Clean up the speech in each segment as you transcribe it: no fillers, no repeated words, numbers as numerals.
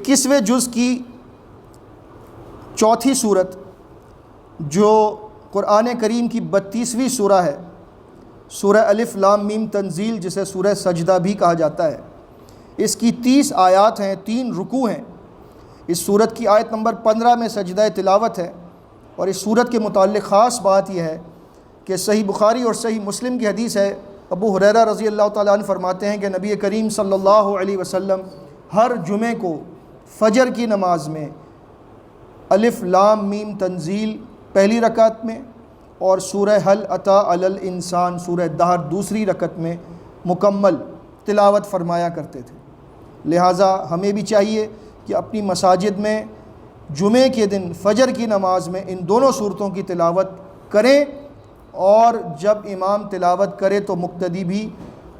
21ویں جز کی چوتھی صورت جو قرآن کریم کی 32ویں سورہ ہے، سورہ الف لام میم تنزیل، جسے سورہ سجدہ بھی کہا جاتا ہے، اس کی 30 آیات ہیں، 3 رکوع ہیں۔ اس سورت کی آیت نمبر 15 میں سجدہ تلاوت ہے، اور اس سورت کے متعلق خاص بات یہ ہے کہ صحیح بخاری اور صحیح مسلم کی حدیث ہے، ابو ہریرہ رضی اللہ تعالیٰ عنہ فرماتے ہیں کہ نبی کریم صلی اللہ علیہ وسلم ہر جمعے کو فجر کی نماز میں الف لام میم تنزیل پہلی رکعت میں اور سورہ حل اتی علی الانسان سورہ دہر دوسری رکعت میں مکمل تلاوت فرمایا کرتے تھے۔ لہٰذا ہمیں بھی چاہیے کہ اپنی مساجد میں جمعے کے دن فجر کی نماز میں ان دونوں صورتوں کی تلاوت کریں، اور جب امام تلاوت کرے تو مقتدی بھی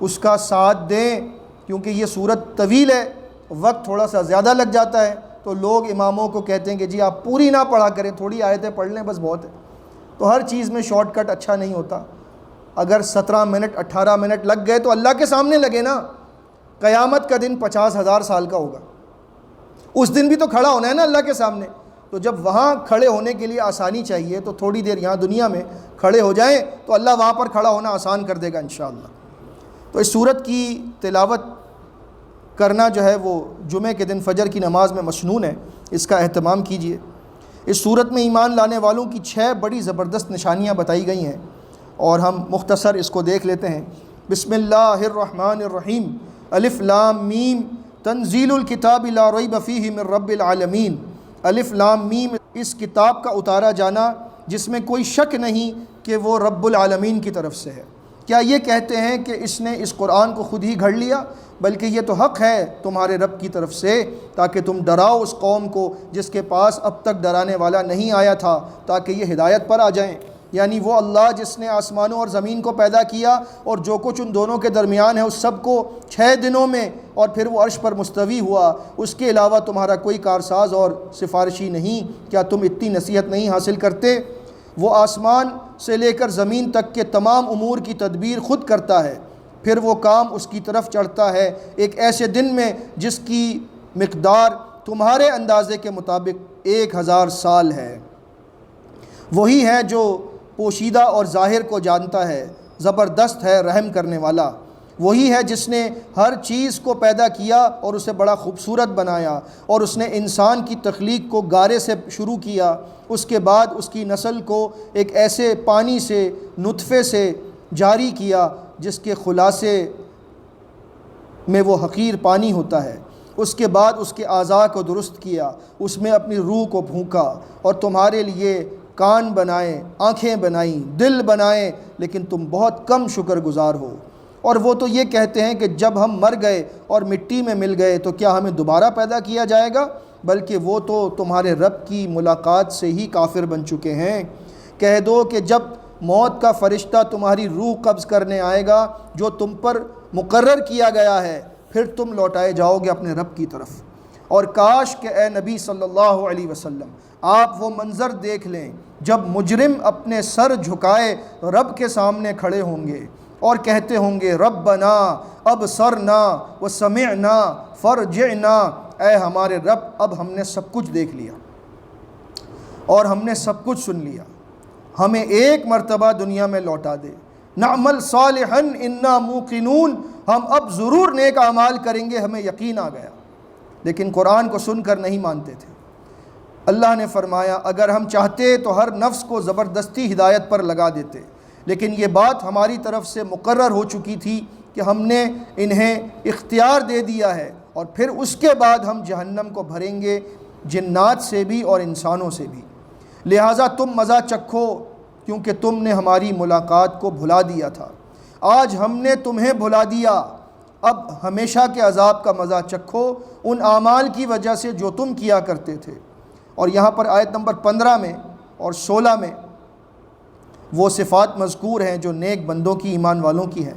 اس کا ساتھ دیں، کیونکہ یہ صورت طویل ہے، وقت تھوڑا سا زیادہ لگ جاتا ہے، تو لوگ اماموں کو کہتے ہیں کہ جی آپ پوری نہ پڑھا کریں، تھوڑی آیتیں پڑھ لیں بس بہت ہے۔ تو ہر چیز میں شارٹ کٹ اچھا نہیں ہوتا۔ اگر 17 منٹ 18 منٹ لگ گئے تو اللہ کے سامنے لگے نا، قیامت کا دن 50,000 سال کا ہوگا، اس دن بھی تو کھڑا ہونا ہے نا اللہ کے سامنے۔ تو جب وہاں کھڑے ہونے کے لیے آسانی چاہیے تو تھوڑی دیر یہاں دنیا میں کھڑے ہو جائیں تو اللہ وہاں پر کھڑا ہونا آسان کر دے گا انشاءاللہ۔ تو اس سورت کی تلاوت کرنا جو ہے وہ جمعے کے دن فجر کی نماز میں مسنون ہے، اس کا اہتمام کیجیے۔ اس سورت میں ایمان لانے والوں کی 6 بڑی زبردست نشانیاں بتائی گئی ہیں، اور ہم مختصر اس کو دیکھ لیتے ہیں۔ بسم اللہ الرحمن الرحیم، الف لام میم تنزیل الکتاب لا ریب فیہ من رب العالمین۔ الف لام میم، اس کتاب کا اتارا جانا جس میں کوئی شک نہیں کہ وہ رب العالمین کی طرف سے ہے۔ کیا یہ کہتے ہیں کہ اس نے اس قرآن کو خود ہی گھڑ لیا؟ بلکہ یہ تو حق ہے تمہارے رب کی طرف سے، تاکہ تم ڈراؤ اس قوم کو جس کے پاس اب تک ڈرانے والا نہیں آیا تھا، تاکہ یہ ہدایت پر آ جائیں۔ یعنی وہ اللہ جس نے آسمانوں اور زمین کو پیدا کیا اور جو کچھ ان دونوں کے درمیان ہے اس سب کو 6 دنوں میں، اور پھر وہ عرش پر مستوی ہوا، اس کے علاوہ تمہارا کوئی کارساز اور سفارشی نہیں، کیا تم اتنی نصیحت نہیں حاصل کرتے؟ وہ آسمان سے لے کر زمین تک کے تمام امور کی تدبیر خود کرتا ہے، پھر وہ کام اس کی طرف چڑھتا ہے ایک ایسے دن میں جس کی مقدار تمہارے اندازے کے مطابق 1000 سال ہے۔ وہی ہے جو پوشیدہ اور ظاہر کو جانتا ہے، زبردست ہے رحم کرنے والا۔ وہی ہے جس نے ہر چیز کو پیدا کیا اور اسے بڑا خوبصورت بنایا، اور اس نے انسان کی تخلیق کو گارے سے شروع کیا، اس کے بعد اس کی نسل کو ایک ایسے پانی سے، نطفے سے جاری کیا جس کے خلاصے میں وہ حقیر پانی ہوتا ہے۔ اس کے بعد اس کے اعضاء کو درست کیا، اس میں اپنی روح کو پھونکا، اور تمہارے لیے کان بنائے، آنکھیں بنائیں، دل بنائے، لیکن تم بہت کم شکر گزار ہو۔ اور وہ تو یہ کہتے ہیں کہ جب ہم مر گئے اور مٹی میں مل گئے تو کیا ہمیں دوبارہ پیدا کیا جائے گا؟ بلکہ وہ تو تمہارے رب کی ملاقات سے ہی کافر بن چکے ہیں۔ کہہ دو کہ جب موت کا فرشتہ تمہاری روح قبض کرنے آئے گا جو تم پر مقرر کیا گیا ہے، پھر تم لوٹائے جاؤ گے اپنے رب کی طرف۔ اور کاش کہ اے نبی صلی اللہ علیہ وسلم آپ وہ منظر دیکھ لیں جب مجرم اپنے سر جھکائے رب کے سامنے کھڑے ہوں گے اور کہتے ہوں گے ربنا ابصرنا وسمعنا فرجعنا، اے ہمارے رب اب ہم نے سب کچھ دیکھ لیا اور ہم نے سب کچھ سن لیا، ہمیں ایک مرتبہ دنیا میں لوٹا دے، نعمل صالحا انا موقنون، ہم اب ضرور نیک اعمال کریں گے، ہمیں یقین آ گیا۔ لیکن قرآن کو سن کر نہیں مانتے تھے۔ اللہ نے فرمایا اگر ہم چاہتے تو ہر نفس کو زبردستی ہدایت پر لگا دیتے، لیکن یہ بات ہماری طرف سے مقرر ہو چکی تھی کہ ہم نے انہیں اختیار دے دیا ہے، اور پھر اس کے بعد ہم جہنم کو بھریں گے جنات سے بھی اور انسانوں سے بھی، لہٰذا تم مزہ چکھو کیونکہ تم نے ہماری ملاقات کو بھلا دیا تھا، آج ہم نے تمہیں بھلا دیا، اب ہمیشہ کے عذاب کا مزہ چکھو ان اعمال کی وجہ سے جو تم کیا کرتے تھے۔ اور یہاں پر آیت نمبر 15 میں اور 16 میں وہ صفات مذکور ہیں جو نیک بندوں کی، ایمان والوں کی ہیں،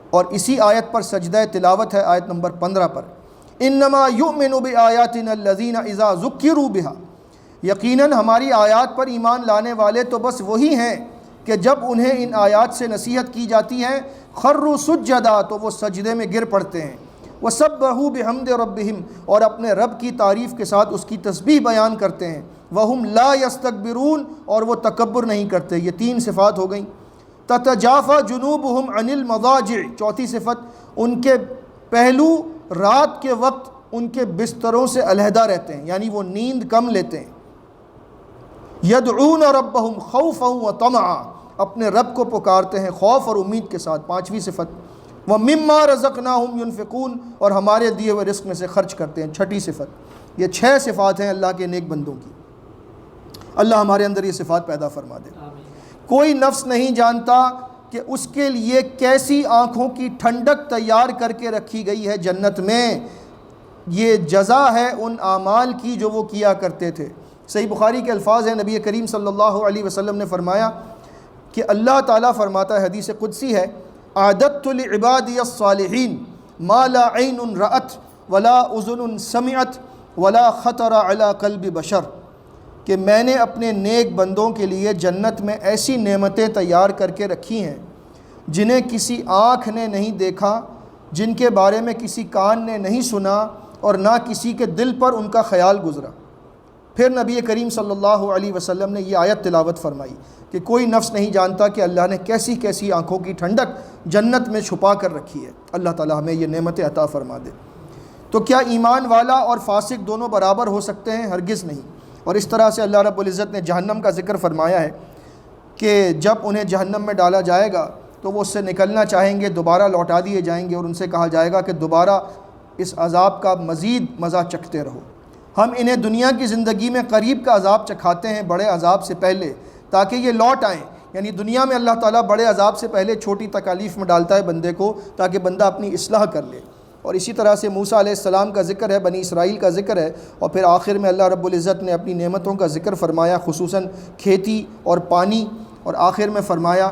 اور اسی آیت پر سجدہ تلاوت ہے آیت نمبر 15 پر، انما یؤمن بآیاتنا الذین اذا ذکروا بہا، یقیناً ہماری آیات پر ایمان لانے والے تو بس وہی ہیں کہ جب انہیں ان آیات سے نصیحت کی جاتی ہے خروا سجدا تو وہ سجدے میں گر پڑتے ہیں، وَسَبَّحُوا بِحَمْدِ رَبِّهِمْ، اور اپنے رب کی تعریف کے ساتھ اس کی تسبیح بیان کرتے ہیں، وَهُمْ لَا يَسْتَكْبِرُونَ، اور وہ تکبر نہیں کرتے۔ یہ 3 صفات ہو گئیں۔ تَتَجَافَى جُنُوبُهُمْ عَنِ الْمَضَاجِعِ، چوتھی صفت، ان کے پہلو رات کے وقت ان کے بستروں سے علیحدہ رہتے ہیں، یعنی وہ نیند کم لیتے ہیں۔ يَدْعُونَ رَبَّهُمْ خَوْفًا وَطَمَعًا، اپنے رب کو پکارتے ہیں خوف اور امید کے ساتھ، 5ویں صفت۔ وَمِمَّا رَزَقْنَاهُمْ يُنْفِقُونَ، اور ہمارے دیے ہوئے رزق میں سے خرچ کرتے ہیں، 6ٹھی صفت۔ یہ 6 صفات ہیں اللہ کے نیک بندوں کی۔ اللہ ہمارے اندر یہ صفات پیدا فرما دے۔ کوئی نفس نہیں جانتا کہ اس کے لیے کیسی آنکھوں کی ٹھنڈک تیار کر کے رکھی گئی ہے جنت میں۔ یہ جزا ہے ان اعمال کی جو وہ کیا کرتے تھے۔ صحیح بخاری کے الفاظ ہیں، نبی کریم صلی اللہ علیہ وسلم نے فرمایا کہ اللہ تعالیٰ فرماتا ہے، حدیث قدسی ہے، اعددت لعبادی الصالحین ما لا عین رأت ولا اذن سمعت ولا خطر علی قلب بشر، کہ میں نے اپنے نیک بندوں کے لیے جنت میں ایسی نعمتیں تیار کر کے رکھی ہیں جنہیں کسی آنکھ نے نہیں دیکھا، جن کے بارے میں کسی کان نے نہیں سنا، اور نہ کسی کے دل پر ان کا خیال گزرا۔ پھر نبی کریم صلی اللہ علیہ وسلم نے یہ آیت تلاوت فرمائی کہ کوئی نفس نہیں جانتا کہ اللہ نے کیسی کیسی آنکھوں کی ٹھنڈک جنت میں چھپا کر رکھی ہے۔ اللہ تعالیٰ ہمیں یہ نعمتیں عطا فرما دے۔ تو کیا ایمان والا اور فاسق دونوں برابر ہو سکتے ہیں؟ ہرگز نہیں۔ اور اس طرح سے اللہ رب العزت نے جہنم کا ذکر فرمایا ہے کہ جب انہیں جہنم میں ڈالا جائے گا تو وہ اس سے نکلنا چاہیں گے، دوبارہ لوٹا دیے جائیں گے، اور ان سے کہا جائے گا کہ دوبارہ اس عذاب کا مزید مزہ چکھتے رہو۔ ہم انہیں دنیا کی زندگی میں قریب کا عذاب چکھاتے ہیں بڑے عذاب سے پہلے، تاکہ یہ لوٹ آئیں۔ یعنی دنیا میں اللہ تعالیٰ بڑے عذاب سے پہلے چھوٹی تکالیف میں ڈالتا ہے بندے کو، تاکہ بندہ اپنی اصلاح کر لے۔ اور اسی طرح سے موسیٰ علیہ السلام کا ذکر ہے، بنی اسرائیل کا ذکر ہے، اور پھر آخر میں اللہ رب العزت نے اپنی نعمتوں کا ذکر فرمایا، خصوصاً کھیتی اور پانی، اور آخر میں فرمایا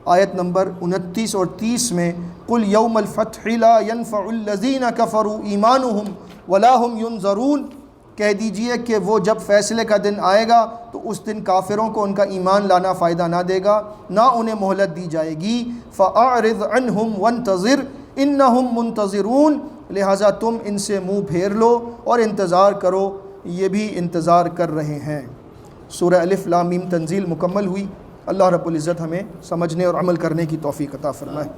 آیت نمبر 29 اور 30 میں، قُلْ يَوْمَ الْفَتْحِ لَا يَنْفَعُ الَّذِينَ كَفَرُوا إِيمَانُهُمْ وَلَا هُمْ يُنْظَرُونَ، کہہ دیجئے کہ وہ جب فیصلے کا دن آئے گا تو اس دن کافروں کو ان کا ایمان لانا فائدہ نہ دے گا، نہ انہیں مہلت دی جائے گی۔ فَأَعْرِضْ عَنْهُمْ وَانْتَظِرْ إِنَّهُمْ مُنْتَظِرُونَ، لہٰذا تم ان سے منہ پھیر لو اور انتظار کرو، یہ بھی انتظار کر رہے ہیں۔ سورہ الف لام میم تنزیل مکمل ہوئی۔ اللہ رب العزت ہمیں سمجھنے اور عمل کرنے کی توفیق عطا فرمائے۔